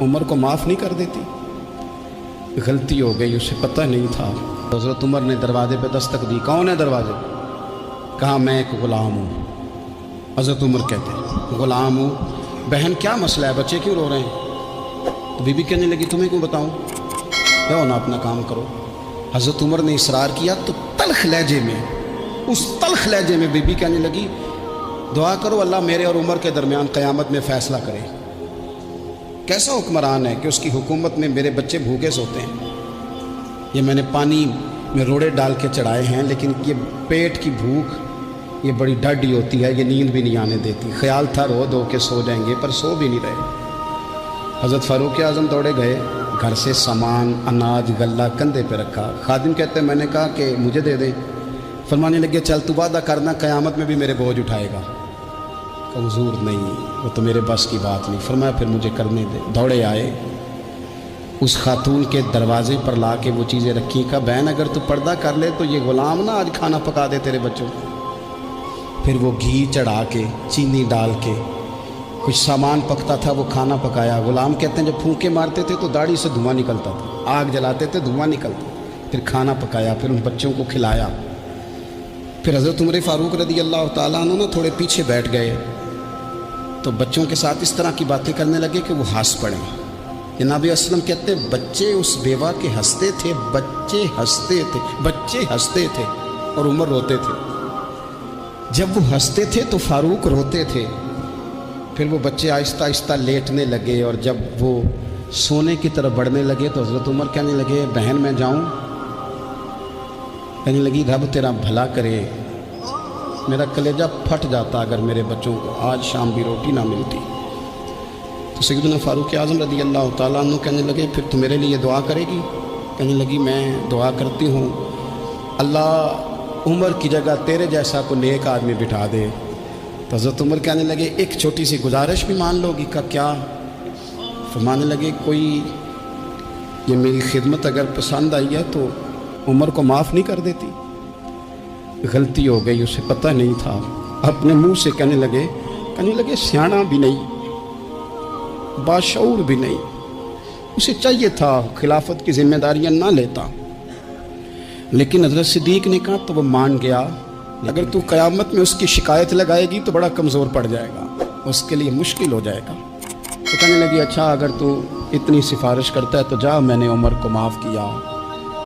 उमर को माफ़ नहीं कर देती? गलती हो गई, उसे पता नहीं था। हज़रत उमर ने दरवाजे पे दस्तक दी। कौन है दरवाजे? कहा मैं एक ग़ुलाम हूँ। हज़रत उमर कहते हैं ग़ुलाम हूँ। बहन क्या मसला है, बच्चे क्यों रो रहे हैं? तो बीबी कहने लगी तुम्हें क्यों बताऊँ, जाओ ना अपना काम करो। हज़रत उमर ने इसरार किया तो तल्ख लहजे में, उस तल्ख लहजे में बीबी कहने लगी दुआ करो अल्लाह मेरे और उमर के दरमियान क़यामत में फ़ैसला करे। कैसा हुक्मरान है कि उसकी हुकूमत में मेरे बच्चे भूखे सोते हैं। ये मैंने पानी में रोड़े डाल के चढ़ाए हैं, लेकिन ये पेट की भूख ये बड़ी डडी होती है, ये नींद भी नहीं आने देती। ख्याल था रो धो के सो जाएंगे, पर सो भी नहीं रहे। हज़रत फ़ारूक आज़म दौड़े गए, घर से सामान अनाज गल्ला कंधे पे रखा। खादिम कहते हैं मैंने कहा कि मुझे दे दे। फरमाने लगे चल तू वादा करना क़यामत में भी मेरे बोझ उठाएगा। हुजूर नहीं, वो तो मेरे बस की बात नहीं। फरमाया फिर मुझे करने दे। दौड़े आए, उस खातून के दरवाजे पर ला के वो चीज़ें रखी। कहा बहन अगर तू पर्दा कर ले तो ये ग़ुलाम ना आज खाना पका दे तेरे बच्चों को। फिर वो घी चढ़ा के चीनी डाल के कुछ सामान पकता था, वो खाना पकाया। ग़ुलाम कहते हैं जब फूंके मारते थे तो दाढ़ी से धुआं निकलता था, आग जलाते थे धुआं निकलता। फिर खाना पकाया, फिर उन बच्चों को खिलाया। फिर हज़रत उमर फ़ारूक रज़ी अल्लाह ताला अन्हु ना थोड़े पीछे बैठ गए तो बच्चों के साथ इस तरह की बातें करने लगे कि वो हंस पड़े। जनाब असलम कहते बच्चे उस बेवा के हंसते थे, बच्चे हंसते थे, बच्चे हंसते थे और उमर रोते थे। जब वो हंसते थे तो फ़ारूक रोते थे। फिर वो बच्चे आहिस्ता आहिस्ता लेटने लगे और जब वो सोने की तरफ बढ़ने लगे तो हज़रत उमर कहने लगे बहन मैं जाऊं? कहने लगी रब तेरा भला करे, मेरा कलेजा फट जाता अगर मेरे बच्चों को आज शाम भी रोटी ना मिलती। तो सैयदना फ़ारूक आज़म रज़ी अल्लाह ताला अन्हु कहने लगे फिर तो मेरे लिए दुआ करेगी? कहने लगी मैं दुआ करती हूँ अल्लाह उमर की जगह तेरे जैसा को नेक आदमी बिठा दे। तो हज़रत उमर कहने लगे एक छोटी सी गुजारिश भी मान लोगी? का क्या? फरमाने लगे कोई ये मेरी खिदमत अगर पसंद आई है तो उमर को माफ़ नहीं कर देती? गलती हो गई, उसे पता नहीं था। अपने मुंह से कहने लगे सियाना भी नहीं, बाशऊर भी नहीं, उसे चाहिए था खिलाफत की जिम्मेदारियां ना लेता। लेकिन हज़रत सिद्दीक ने कहा तो वो मान गया। अगर तू क़यामत में उसकी शिकायत लगाएगी तो बड़ा कमज़ोर पड़ जाएगा, उसके लिए मुश्किल हो जाएगा। तो कहने लगी अच्छा अगर तू इतनी सिफारिश करता है तो जा, मैंने उमर को माफ़ किया।